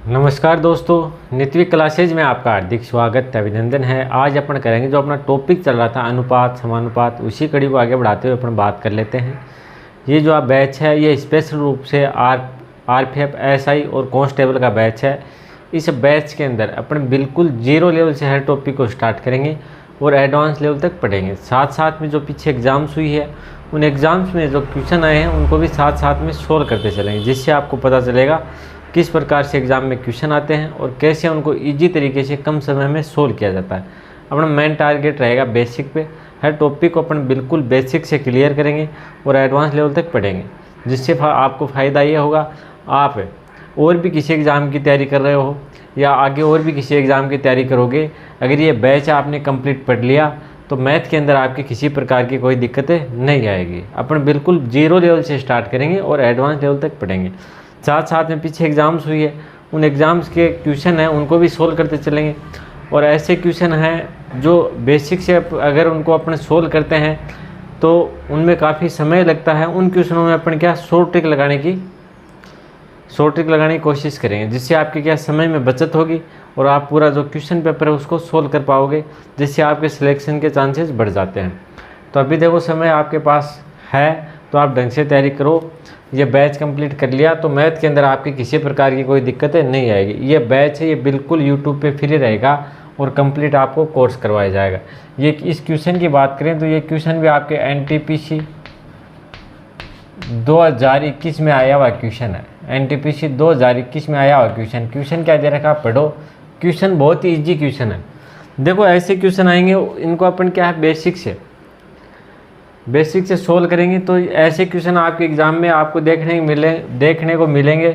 नमस्कार दोस्तों, नित्य क्लासेज में आपका हार्दिक स्वागत है, अभिनंदन है। आज अपन करेंगे जो अपना टॉपिक चल रहा था अनुपात समानुपात, उसी कड़ी को आगे बढ़ाते हुए अपन बात कर लेते हैं। ये जो आप बैच है ये स्पेशल रूप से आरपीएफ एसआई और कांस्टेबल का बैच है। इस बैच के अंदर अपन बिल्कुल जीरो लेवल से हर टॉपिक को स्टार्ट करेंगे और एडवांस लेवल तक पढ़ेंगे। साथ साथ में जो पीछे एग्ज़ाम्स हुई है उन एग्ज़ाम्स में जो क्वेश्चन आए हैं उनको भी साथ साथ में सोल्व करते चलेंगे, जिससे आपको पता चलेगा किस प्रकार से एग्ज़ाम में क्वेश्चन आते हैं और कैसे उनको इजी तरीके से कम समय में सोल्व किया जाता है। अपना मेन टारगेट रहेगा बेसिक पे, हर टॉपिक को अपन बिल्कुल बेसिक से क्लियर करेंगे और एडवांस लेवल तक पढ़ेंगे, जिससे आपको फ़ायदा ये होगा आप और भी किसी एग्ज़ाम की तैयारी कर रहे हो या आगे और भी किसी एग्ज़ाम की तैयारी करोगे, अगर ये बैच आपने कंप्लीट पढ़ लिया तो मैथ के अंदर आपकी किसी प्रकार की कोई दिक्कतें नहीं आएगी। अपन बिल्कुल जीरो लेवल से स्टार्ट करेंगे और एडवांस लेवल तक पढ़ेंगे। साथ साथ में पीछे एग्ज़ाम्स हुई है उन एग्ज़ाम्स के क्वेश्चन हैं उनको भी सोल्व करते चलेंगे। और ऐसे क्वेश्चन हैं जो बेसिक से अगर उनको अपन सोल्व करते हैं तो उनमें काफ़ी समय लगता है। उन क्वेश्चनों में अपन क्या शॉर्ट ट्रिक लगाने की कोशिश करेंगे, जिससे आपके क्या समय में बचत होगी और आप पूरा जो क्वेश्चन पेपर है उसको सोल्व कर पाओगे, जिससे आपके सिलेक्शन के चांसेस बढ़ जाते हैं। तो अभी देखो समय आपके पास है तो आप ढंग से तैयारी करो। ये बैच कंप्लीट कर लिया तो मैथ के अंदर आपकी किसी प्रकार की कोई दिक्कतें नहीं आएगी। ये बैच है ये बिल्कुल यूट्यूब पे फ्री रहेगा और कंप्लीट आपको कोर्स करवाया जाएगा। ये इस क्वेश्चन की बात करें तो ये क्वेश्चन भी आपके एनटीपीसी 2021 में आया हुआ क्वेश्चन है। एनटीपीसी 2021 में आया हुआ क्वेश्चन क्या दे रखा, पढ़ो। क्वेश्चन बहुत ही ईजी क्वेश्चन है। देखो ऐसे क्वेश्चन आएंगे इनको अपन क्या है बेसिक से सोल्व करेंगे तो ऐसे क्वेश्चन आपके एग्ज़ाम में आपको देखने को मिलेंगे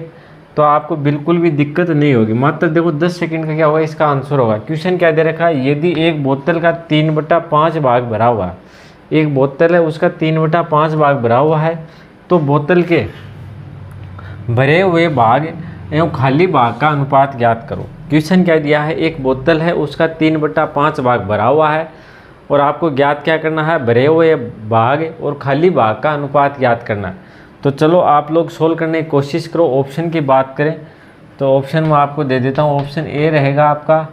तो आपको बिल्कुल भी दिक्कत नहीं होगी। मात्र देखो 10 सेकंड का क्या होगा इसका आंसर होगा। क्वेश्चन क्या दे रखा है, यदि एक बोतल का 3/5 भाग भरा हुआ है, एक बोतल है उसका 3/5 भाग भरा हुआ है, तो बोतल के भरे हुए भाग एवं खाली भाग का अनुपात ज्ञात करो। क्वेश्चन क्या दिया है, एक बोतल है उसका 3/5 भाग भरा हुआ है और आपको ज्ञात क्या करना है, भरे हुए भाग और खाली भाग का अनुपात ज्ञात करना है। तो चलो आप लोग सोल्व करने की कोशिश करो। ऑप्शन की बात करें तो ऑप्शन में आपको दे देता हूँ। ऑप्शन ए रहेगा आपका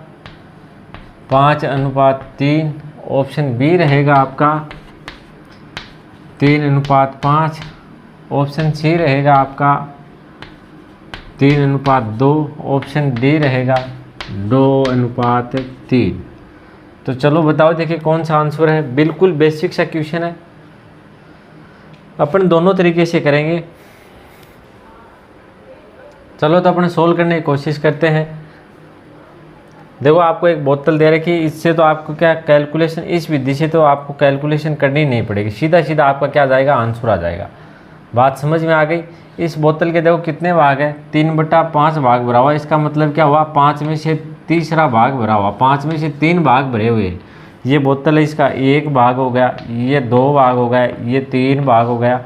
5:3, ऑप्शन बी रहेगा आपका 3:5, ऑप्शन सी रहेगा आपका 3:2, ऑप्शन डी रहेगा 2:3। तो चलो बताओ, देखिए कौन सा आंसर है। बिल्कुल बेसिक सा क्वेश्चन है, अपन दोनों तरीके से करेंगे। चलो तो अपन सोल्व करने की कोशिश करते हैं। देखो आपको एक बोतल दे रखी है, इससे तो आपको क्या कैलकुलेशन, इस विधि से तो आपको कैलकुलेशन करनी नहीं पड़ेगी, सीधा सीधा आपका क्या आ जाएगा, आंसर आ जाएगा। बात समझ में आ गई। इस बोतल के देखो कितने भाग है, 3/5 भाग भरा हुआ। इसका मतलब क्या हुआ, 5 में से तीसरा भाग भरा हुआ, 5 में से 3 भाग भरे हुए। ये बोतल है, इसका 1 भाग हो गया, ये 2 भाग हो गया, ये 3 भाग हो गया,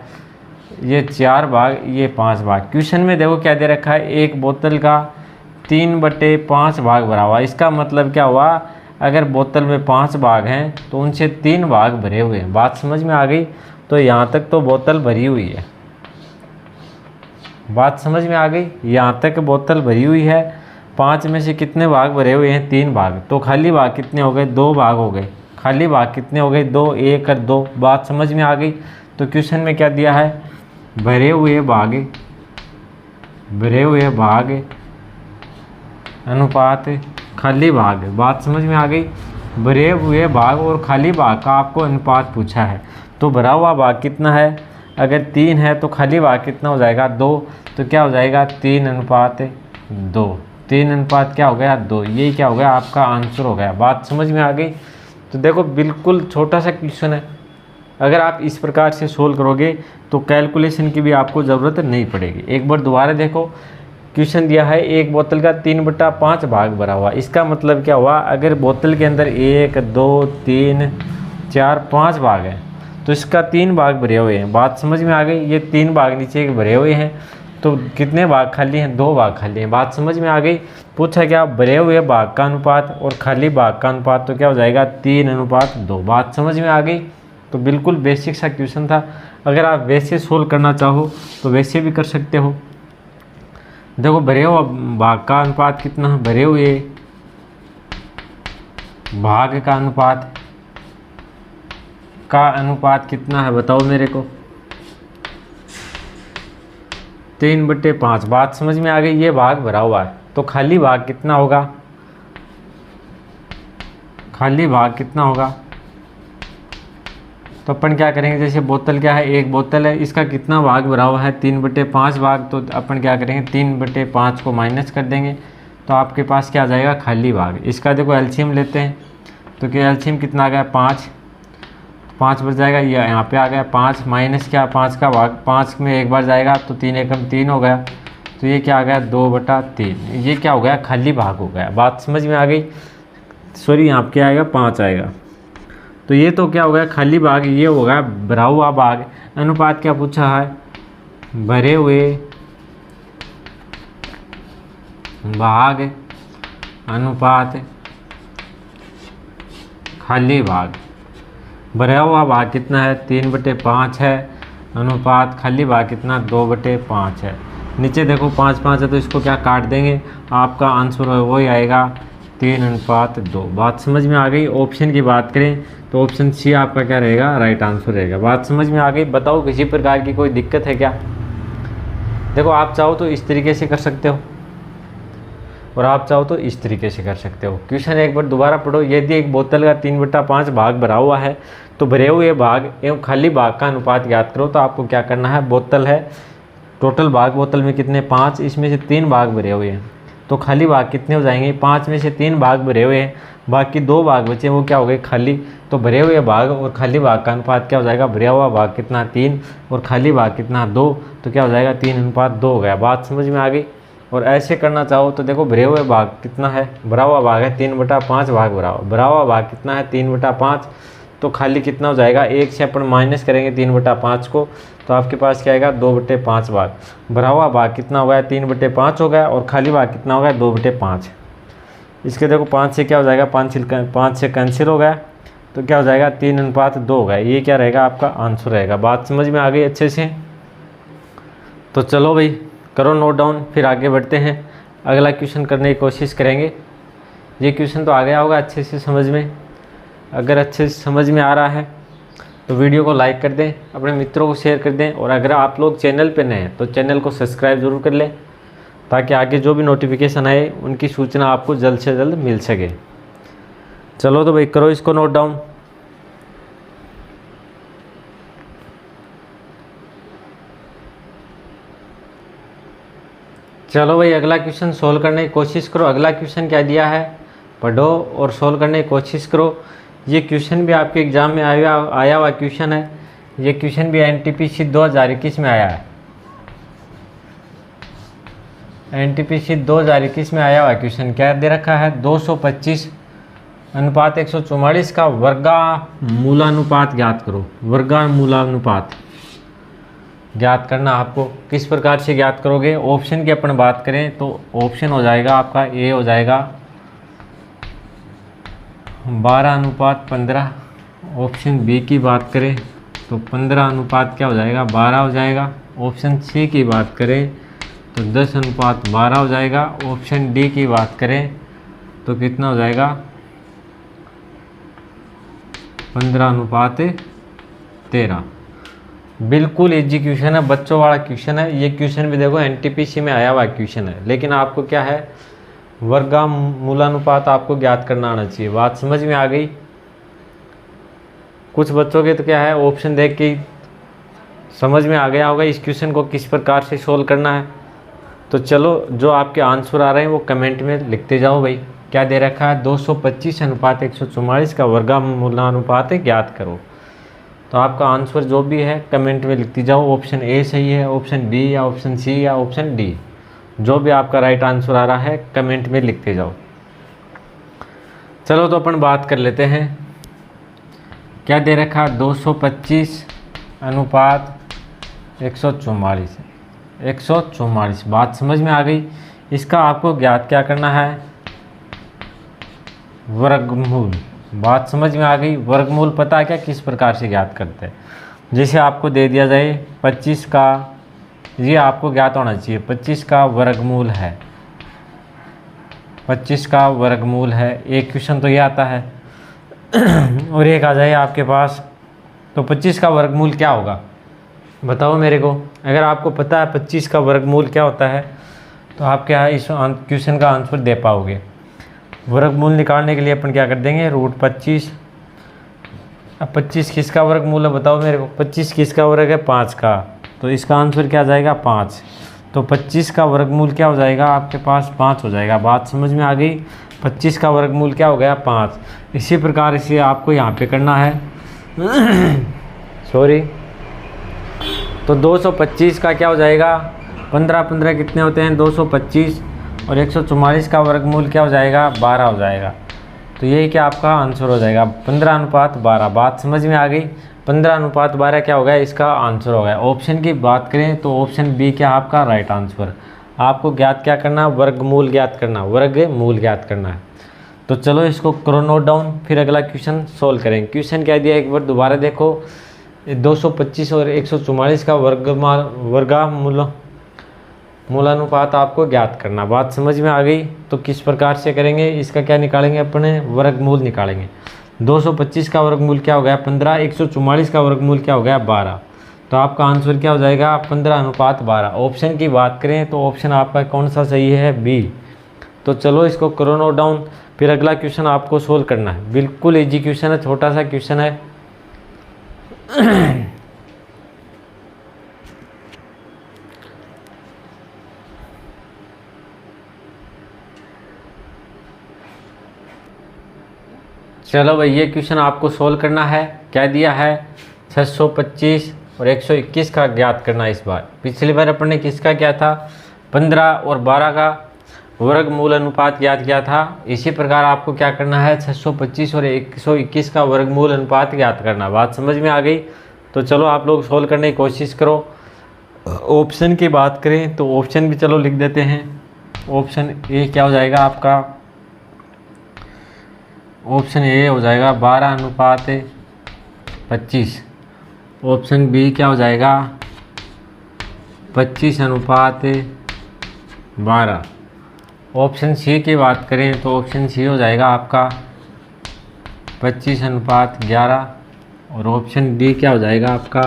ये 4 भाग, ये 5 भाग। क्वेश्चन में देखो क्या दे रखा है, एक बोतल का 3/5 भाग भरा हुआ। इसका मतलब क्या हुआ, अगर बोतल में 5 भाग हैं तो उनसे 3 भाग भरे हुए हैं। बात समझ में आ गई। तो यहाँ तक तो बोतल भरी हुई है, बात समझ में आ गई। यहाँ तक बोतल भरी हुई है। 5 में से कितने भाग भरे हुए हैं, 3 भाग। तो खाली भाग कितने हो गए, 2 भाग हो गए। खाली भाग कितने हो गए, 2, 1 और 2। बात समझ में आ गई। तो क्वेश्चन में क्या दिया है, भरे हुए भाग अनुपात खाली भाग। बात समझ में आ गई। भरे हुए भाग और खाली भाग का आपको अनुपात पूछा है। तो भरा हुआ भाग कितना है, अगर 3 है तो खाली भाग कितना हो जाएगा, 2। तो क्या हो जाएगा, 3:2। 3 क्या हो गया, 2। यही क्या हो गया, आपका आंसर हो गया। बात समझ में आ गई। तो देखो बिल्कुल छोटा सा क्वेश्चन है, अगर आप इस प्रकार से सोल्व करोगे तो कैलकुलेशन की भी आपको ज़रूरत नहीं पड़ेगी। एक बार दोबारा देखो, क्वेश्चन दिया है एक बोतल का 3/5 भाग भरा हुआ। इसका मतलब क्या हुआ, अगर बोतल के अंदर 1, 2, 3, 4, 5 भाग हैं तो इसका 3 भाग भरे हुए हैं। बात समझ में आ गई। ये 3 भाग नीचे के भरे हुए हैं, तो कितने भाग खाली हैं, 2 भाग खाली हैं। बात समझ में आ गई। पूछा क्या, भरे हुए भाग का अनुपात और खाली भाग का अनुपात, तो क्या हो जाएगा, 3:2। बात समझ में आ गई। तो बिल्कुल बेसिक सा क्वेश्चन था। अगर आप वैसे सोल्व करना चाहो तो वैसे भी कर सकते हो। देखो भरे हुआ भाग का अनुपात कितना है, भरे हुए भाग का अनुपात कितना है बताओ मेरे को, 3/5। बात समझ में आ गई। ये भाग भरा हुआ है तो खाली भाग कितना होगा, खाली भाग कितना होगा। तो अपन क्या करेंगे, जैसे बोतल क्या है, एक बोतल है, इसका कितना भाग भरा हुआ है, 3/5 भाग। तो अपन क्या करेंगे, 3/5 को माइनस कर देंगे तो आपके पास क्या आ जाएगा, खाली भाग। इसका देखो एलसीएम लेते हैं तो क्या एलसीएम कितना आ गया, 5। 5 बच जाएगा, ये यहाँ पे आ गया 5 माइनस क्या, 5 का भाग 5 में एक बार जाएगा तो 3 एकम 3 हो गया। तो ये क्या आ गया, 2/3। ये क्या हो गया, खाली भाग हो गया। बात समझ में आ गई। सॉरी यहाँ पे क्या आएगा, 5 आएगा। तो ये तो क्या हो गया, खाली भाग। ये होगा भरा हुआ भाग। अनुपात क्या पूछा है, भरे हुए भाग अनुपात खाली भाग। भरा हुआ भाग कितना है, 3/5 है। अनुपात खाली भाग कितना, 2/5 है। नीचे देखो 5 है तो इसको क्या काट देंगे, आपका आंसर है वही आएगा 3/2। बात समझ में आ गई। ऑप्शन की बात करें तो ऑप्शन सी आपका क्या रहेगा, राइट आंसर रहेगा। बात समझ में आ गई। बताओ किसी प्रकार की कोई दिक्कत है क्या। देखो आप चाहो तो इस तरीके से कर सकते हो और आप चाहो तो इस तरीके से कर सकते हो। क्वेश्चन एक बार दोबारा पढ़ो। यदि एक बोतल का 3/5 भाग भरा हुआ है तो भरे हुए भाग एवं खाली भाग का अनुपात ज्ञात करो। तो आपको क्या करना है, बोतल है, टोटल भाग बोतल में कितने, 5, इसमें से 3 भाग भरे हुए हैं तो खाली भाग कितने हो जाएंगे, 5 में से 3 भाग भरे हुए हैं, बाकी 2 भाग बचे वो क्या हो गए, खाली। तो भरे हुए भाग और खाली भाग का अनुपात क्या हो जाएगा, भरा हुआ भाग कितना, 3 और खाली भाग कितना, 2। तो क्या हो जाएगा, 3/2 हो गया। बात समझ में आ गई। और ऐसे करना चाहो तो देखो भरे हुए भाग कितना है, भरा हुआ भाग है 3/5 भाग भरा हुआ भाग कितना है 3/5। तो खाली कितना हो जाएगा, 1 से अपन माइनस करेंगे 3/5 को तो आपके पास क्या आएगा, 2/5 भाग। भरा हुआ भाग कितना हो गया, 3/5 हो गया और खाली भाग कितना हो गया, 2/5। इसके देखो 5 से क्या हो जाएगा, 5 से कैंसिल हो गया तो क्या हो जाएगा, 3/2 हो गया। ये क्या रहेगा, आपका आंसर रहेगा। बात समझ में आ गई अच्छे से। तो चलो भाई करो नोट डाउन, फिर आगे बढ़ते हैं, अगला क्वेश्चन करने की कोशिश करेंगे। ये क्वेश्चन तो आ गया होगा अच्छे से समझ में। अगर अच्छे से समझ में आ रहा है तो वीडियो को लाइक कर दें, अपने मित्रों को शेयर कर दें और अगर आप लोग चैनल पे नए हैं तो चैनल को सब्सक्राइब ज़रूर कर लें ताकि आगे जो भी नोटिफिकेशन आए उनकी सूचना आपको जल्द से जल्द मिल सके। चलो तो भाई करो इसको नोट डाउन। चलो भाई अगला क्वेश्चन सोल्व करने की कोशिश करो। अगला क्वेश्चन क्या दिया है, पढ़ो और सोल्व करने की कोशिश करो। ये क्वेश्चन भी आपके एग्ज़ाम में आया हुआ क्वेश्चन है। ये क्वेश्चन भी एनटीपीसी 2021 में आया है। एनटीपीसी 2021 में आया हुआ क्वेश्चन क्या दे रखा है, 225/144 का वर्गमूलानुपात ज्ञात करो। वर्गमूलानुपात ज्ञात करना आपको किस प्रकार से ज्ञात करोगे। ऑप्शन की अपन बात करें तो ऑप्शन हो जाएगा आपका ए हो जाएगा 12/15। ऑप्शन बी की बात करें तो 15 क्या हो जाएगा, 12 हो जाएगा। ऑप्शन सी की बात करें तो 10/12 हो जाएगा। ऑप्शन डी की बात करें तो कितना हो जाएगा, 15/13। बिल्कुल इजी क्वेश्चन है, बच्चों वाला क्वेश्चन है। ये क्वेश्चन भी देखो एनटीपीसी में आया हुआ क्वेश्चन है, लेकिन आपको क्या है, वर्गमूलानुपात आपको ज्ञात करना आना चाहिए। बात समझ में आ गई। कुछ बच्चों के तो क्या है, ऑप्शन देख के समझ में आ गया होगा इस क्वेश्चन को किस प्रकार से सोल्व करना है। तो चलो जो आपके आंसर आ रहे हैं वो कमेंट में लिखते जाओ भाई। क्या दे रखा है, 225/144 का वर्गमूलानुपात ज्ञात करो। तो आपका आंसर जो भी है कमेंट में लिखती जाओ। ऑप्शन ए सही है, ऑप्शन बी या ऑप्शन सी या ऑप्शन डी, जो भी आपका राइट आंसर आ रहा है कमेंट में लिखते जाओ। चलो तो अपन बात कर लेते हैं। क्या दे रखा है, 225/144। बात समझ में आ गई। इसका आपको ज्ञात क्या करना है, वर्गमूल। बात समझ में आ गई। वर्गमूल पता है क्या किस प्रकार से ज्ञात करते हैं। जैसे आपको दे दिया जाए 25 का ये आपको ज्ञात होना चाहिए। 25 का वर्गमूल है, 25 का वर्गमूल है, एक क्वेश्चन तो ये आता है और एक आ जाए आपके पास। तो 25 का वर्गमूल क्या होगा बताओ मेरे को। अगर आपको पता है 25 का वर्गमूल क्या होता है तो आप क्या है इस क्वेश्चन का आंसर दे पाओगे। वर्गमूल निकालने के लिए अपन क्या कर देंगे, रूट 25। अब 25 किसका वर्गमूल है बताओ मेरे को। 25 किसका वर्ग है, 5 का, तो इसका आंसर क्या आ जाएगा, 5। तो 25 का वर्गमूल क्या हो जाएगा आपके पास, 5 हो जाएगा। बात समझ में आ गई। 25 का वर्गमूल क्या हो गया, 5। इसी प्रकार इसे आपको यहाँ पे करना है सॉरी। तो 225 का क्या हो जाएगा, 15 15 कितने होते हैं, 225, और 144 का वर्गमूल क्या हो जाएगा, 12 हो जाएगा। तो यही क्या आपका आंसर हो जाएगा, 15:12। बात समझ में आ गई। 15:12 क्या हो गया, इसका आंसर हो गया। ऑप्शन की बात करें तो ऑप्शन बी क्या आपका राइट आंसर। आपको ज्ञात क्या करना, वर्गमूल ज्ञात करना, वर्गमूल ज्ञात करना है। तो चलो इसको करो नोट डाउन, फिर अगला क्वेश्चन सोल्व करेंगे। क्वेश्चन क्या दिया एक बार दोबारा देखो। 225 और 144 का मूलानुपात आपको ज्ञात करना। बात समझ में आ गई। तो किस प्रकार से करेंगे, इसका क्या निकालेंगे अपने, वर्गमूल निकालेंगे। 225 का वर्गमूल क्या हो गया, 15, 144 का वर्गमूल क्या हो गया, 12। तो आपका आंसर क्या हो जाएगा, 15:12। ऑप्शन की बात करें तो ऑप्शन आपका कौन सा सही है, बी। तो चलो इसको करो नोट डाउन, फिर अगला क्वेश्चन आपको सोल्व करना है। बिल्कुल इजी क्वेश्चन है, छोटा सा क्वेश्चन है। चलो भाई ये क्वेश्चन आपको सोल्व करना है। क्या दिया है, 625 और 121 का ज्ञात करना है इस बार। पिछली बार अपन ने किसका किया था, 15 और 12 का वर्गमूल अनुपात ज्ञात किया था। इसी प्रकार आपको क्या करना है, 625 और 121 का वर्गमूल अनुपात ज्ञात करना। बात समझ में आ गई। तो चलो आप लोग सोल्व करने की कोशिश करो। ऑप्शन की बात करें तो ऑप्शन भी चलो लिख देते हैं। ऑप्शन ए क्या हो जाएगा आपका, ऑप्शन ए हो जाएगा 12:25। ऑप्शन बी क्या हो जाएगा, 25:12। ऑप्शन सी की बात करें तो ऑप्शन सी हो जाएगा आपका 25:11। और ऑप्शन डी क्या हो जाएगा आपका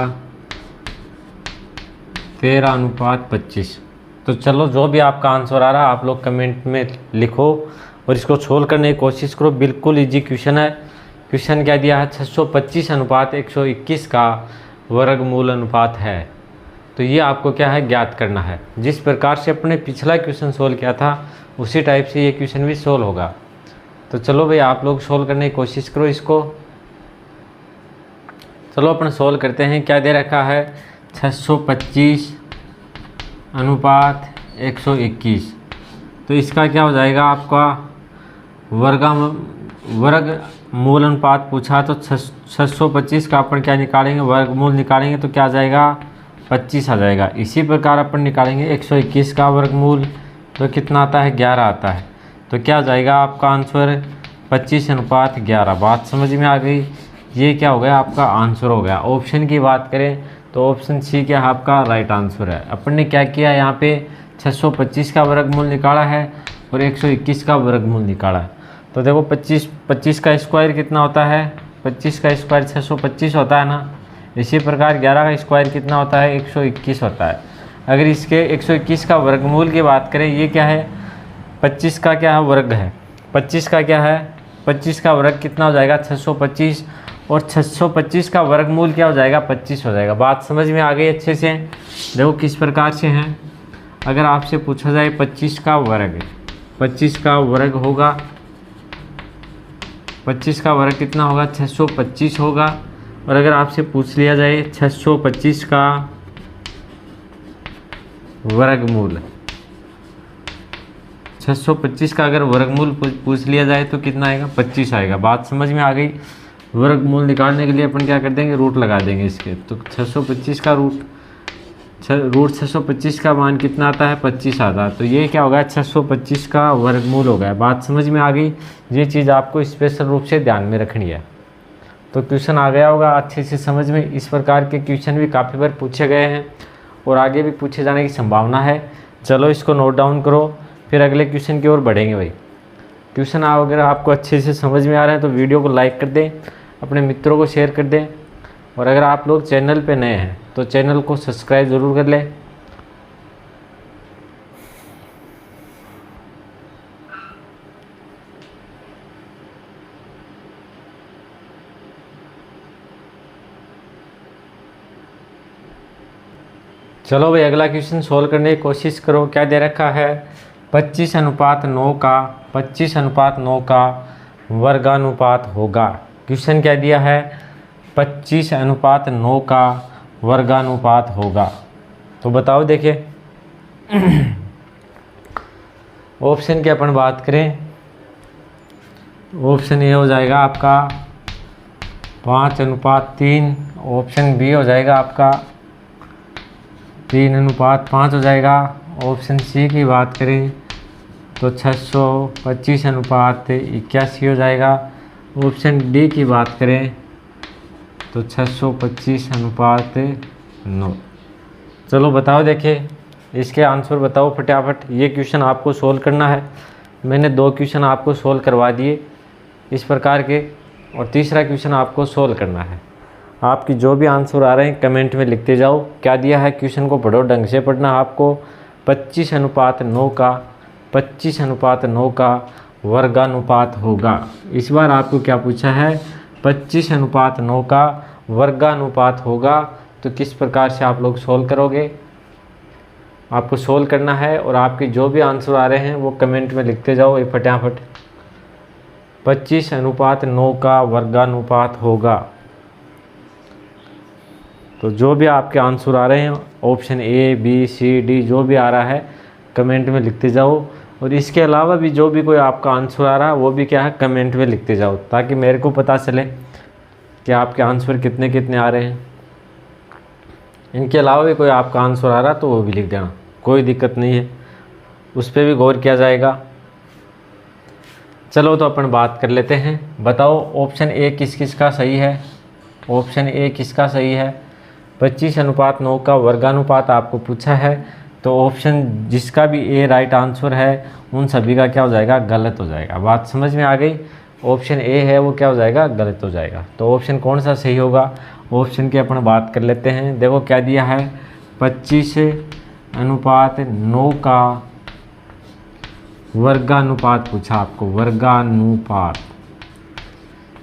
13:25। तो चलो जो भी आपका आंसर आ रहा है आप लोग कमेंट में लिखो और इसको सोल्व करने की कोशिश करो। बिल्कुल इजी क्वेश्चन है। क्वेश्चन क्या दिया है, 625:121 का वर्गमूल अनुपात है। तो ये आपको क्या है, ज्ञात करना है। जिस प्रकार से अपने पिछला क्वेश्चन सोल्व किया था उसी टाइप से ये क्वेश्चन भी सोल्व होगा। तो चलो भाई आप लोग सोल्व करने की कोशिश करो इसको। चलो अपन सोल्व करते हैं। क्या दे रखा है, 625:121। तो इसका क्या हो जाएगा आपका वर्गमूल अनुपात पूछा। तो 625 का अपन क्या निकालेंगे, वर्गमूल निकालेंगे तो क्या आ जाएगा, 25 आ जाएगा। इसी प्रकार अपन निकालेंगे 121 का वर्गमूल तो कितना आता है, 11 आता है। तो क्या आ जाएगा आपका आंसर 25:11। बात समझ में आ गई। ये क्या हो गया आपका आंसर हो गया। ऑप्शन की बात करें तो ऑप्शन सी क्या आपका राइट आंसर है। अपन ने क्या किया, यहाँ पे 625 का वर्गमूल निकाला है और 121 का वर्गमूल निकाला है। तो देखो 25 का स्क्वायर कितना होता है, 25 का स्क्वायर 625 होता है ना। इसी प्रकार 11 का स्क्वायर कितना होता है, 121 होता है। अगर इसके 121 का वर्गमूल की बात करें, ये क्या है, 25 का क्या है वर्ग है, 25 का क्या है, 25 का वर्ग कितना हो जाएगा 625, और 625 का वर्गमूल क्या हो जाएगा 25 हो जाएगा। बात समझ में आ गई अच्छे से। देखो किस प्रकार से हैं। अगर आपसे पूछा जाए 25 का वर्ग, 25 का वर्ग होगा, 25 का वर्ग कितना होगा 625 होगा। और अगर आपसे पूछ लिया जाए 625 का वर्गमूल, 625 का अगर वर्गमूल पूछ लिया जाए तो कितना आएगा, 25 आएगा। बात समझ में आ गई। वर्गमूल निकालने के लिए अपन क्या कर देंगे, रूट लगा देंगे इसके। तो 625 का रूट 625 का मान कितना आता है, 25 आता है। तो ये क्या होगा 625 का वर्गमूल हो गया। बात समझ में आ गई। ये चीज़ आपको स्पेशल रूप से ध्यान में रखनी है। तो क्वेश्चन आ गया होगा अच्छे से समझ में। इस प्रकार के क्वेश्चन भी काफ़ी बार पूछे गए हैं और आगे भी पूछे जाने की संभावना है। चलो इसको नोट डाउन करो, फिर अगले क्वेश्चन की ओर बढ़ेंगे भाई। क्वेश्चन अगर आपको अच्छे से समझ में आ रहे हैं तो वीडियो को लाइक कर दें, अपने मित्रों को शेयर कर दें, और अगर आप लोग चैनल पे नए हैं तो चैनल को सब्सक्राइब ज़रूर कर लें। चलो भाई अगला क्वेश्चन सोल्व करने की कोशिश करो। क्या दे रखा है? 25:9 का 25:9 का वर्गानुपात होगा। क्वेश्चन क्या दिया है? 25:9 का वर्गानुपात होगा। तो बताओ देखिए ऑप्शन की अपन बात करें, ऑप्शन ए हो जाएगा आपका 5:3, ऑप्शन बी हो जाएगा आपका 3:5 हो जाएगा, ऑप्शन सी की बात करें तो 625:81 हो जाएगा, ऑप्शन डी की बात करें तो 625:9। चलो बताओ देखिए इसके आंसर बताओ फटाफट। ये क्वेश्चन आपको सोल्व करना है। मैंने 2 क्वेश्चन आपको सोल्व करवा दिए इस प्रकार के, और तीसरा क्वेश्चन आपको सोल्व करना है। आपकी जो भी आंसर आ रहे हैं कमेंट में लिखते जाओ। क्या दिया है क्वेश्चन को पढ़ो, ढंग से पढ़ना आपको। 25:9 का वर्गानुपात होगा। इस बार आपको क्या पूछा है? 25:9 का वर्गानुपात होगा। तो किस प्रकार से आप लोग सोल्व करोगे? आपको सोल्व करना है, और आपके जो भी आंसर आ रहे हैं वो कमेंट में लिखते जाओ ये फटाफट। 25:9 का वर्गानुपात होगा। तो जो भी आपके आंसर आ रहे हैं option A B C D जो भी आ रहा है कमेंट में लिखते जाओ, और इसके अलावा भी जो भी कोई आपका आंसर आ रहा है वो भी क्या है कमेंट में लिखते जाओ, ताकि मेरे को पता चले कि आपके आंसर कितने कितने आ रहे हैं। इनके अलावा भी कोई आपका आंसर आ रहा तो वो भी लिख देना, कोई दिक्कत नहीं है, उस पर भी गौर किया जाएगा। चलो तो अपन बात कर लेते हैं। बताओ ऑप्शन ए किस किस का सही है? ऑप्शन ए किसका सही है? 25:9 का वर्गानुपात आपको पूछा है, तो ऑप्शन जिसका भी ए राइट आंसर है उन सभी का क्या हो जाएगा? गलत हो जाएगा। बात समझ में आ गई? ऑप्शन ए है वो क्या हो जाएगा? गलत हो जाएगा। तो ऑप्शन कौन सा सही होगा? ऑप्शन की अपन बात कर लेते हैं। देखो क्या दिया है? 25:9 का वर्गानुपात पूछा आपको, वर्गानुपात।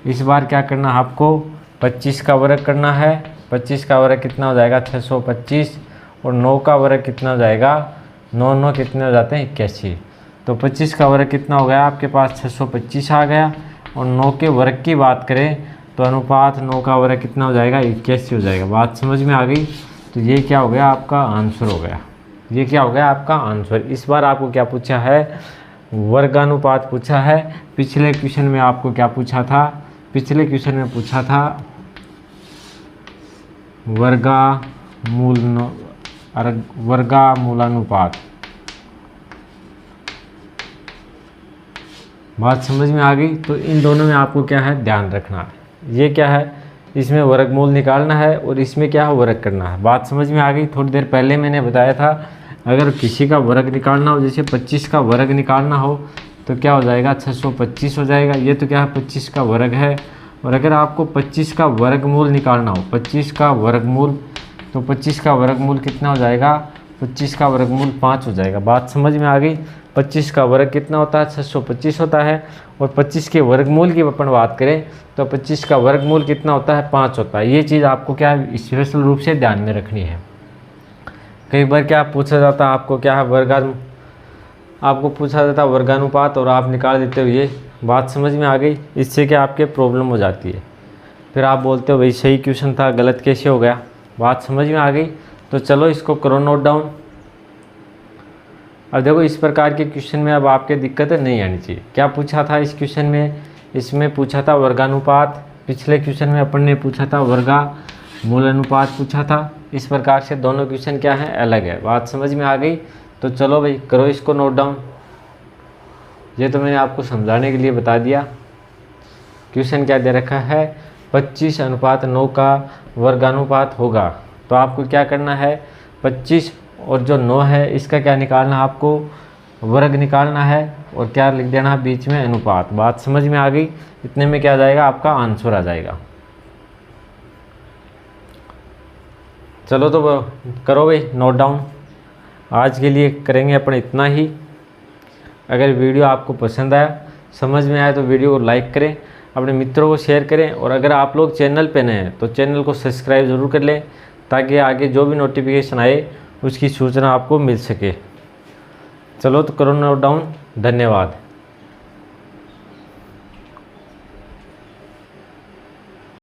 इस बार क्या करना है आपको? 25 का वर्ग करना है। 25 का वर्ग कितना हो जाएगा? 625, और 9 का वर्ग कितना हो जाएगा? 9 9 कितने हो जाते हैं? 81। तो 25 का वर्ग कितना हो गया आपके पास? 625 आ गया। और 9 के वर्ग की बात करें तो अनुपात 9 का वर्ग कितना हो जाएगा? 81 हो जाएगा। बात समझ में आ गई? तो ये क्या हो गया? आपका आंसर हो गया। ये क्या हो गया? आपका आंसर। इस बार आपको क्या पूछा है? वर्गानुपात पूछा है। पिछले क्वेश्चन में आपको क्या पूछा था? पिछले क्वेश्चन में पूछा था वर्गामूलानुपात। बात समझ में आ गई? तो इन दोनों में आपको क्या है ध्यान रखना है। ये क्या है? इसमें वर्गमूल निकालना है, और इसमें क्या है वर्ग करना है। बात समझ में आ गई? थोड़ी देर पहले मैंने बताया था अगर किसी का वर्ग निकालना हो, जैसे 25 का वर्ग निकालना हो तो क्या हो जाएगा? 625 हो जाएगा। ये तो क्या है? 25 का वर्ग है। और अगर आपको 25 का वर्गमूल निकालना हो, 25 का वर्गमूल, तो 25 का वर्गमूल कितना हो जाएगा? 25 का वर्गमूल 5 हो जाएगा। बात समझ में आ गई? 25 का वर्ग कितना होता है? 625 होता है। और 25 के वर्गमूल की अपन बात करें तो 25 का वर्गमूल कितना होता है? 5 होता है। ये चीज़ आपको क्या है स्पेशल रूप से ध्यान में रखनी है। कई बार क्या पूछा जाता है आपको क्या है आपको पूछा जाता है वर्गानुपात, और आप निकाल देते हो ये। बात समझ में आ गई? इससे क्या आपके प्रॉब्लम हो जाती है, फिर आप बोलते हो भाई सही क्वेश्चन था गलत कैसे हो गया। बात समझ में आ गई? तो चलो इसको करो नोट डाउन। अब देखो इस प्रकार के क्वेश्चन में अब आपके दिक्कतें नहीं आनी चाहिए। क्या पूछा था इस क्वेश्चन में? इसमें पूछा था वर्गानुपात। पिछले क्वेश्चन में अपन ने पूछा था वर्गामूल अनुपात पूछा था। इस प्रकार से दोनों क्वेश्चन क्या है अलग है। बात समझ में आ गई? तो चलो भाई करो इसको नोट डाउन। ये तो मैंने आपको समझाने के लिए बता दिया। क्वेश्चन क्या दे रखा है? 25:9 का वर्गानुपात होगा। तो आपको क्या करना है? 25 और जो 9 है इसका क्या निकालना है आपको, वर्ग निकालना है और क्या लिख देना है बीच में अनुपात। बात समझ में आ गई। इतने में क्या आ जाएगा आपका आंसर आ जाएगा। चलो तो करो भाई नोट डाउन। आज के लिए करेंगे अपन इतना ही। अगर वीडियो आपको पसंद आया, समझ में आया तो वीडियो को लाइक करें, अपने मित्रों को शेयर करें और अगर आप लोग चैनल पे नए हैं तो चैनल को सब्सक्राइब ज़रूर कर लें ताकि आगे जो भी नोटिफिकेशन आए उसकी सूचना आपको मिल सके। चलो तो करो नोट डाउन। धन्यवाद।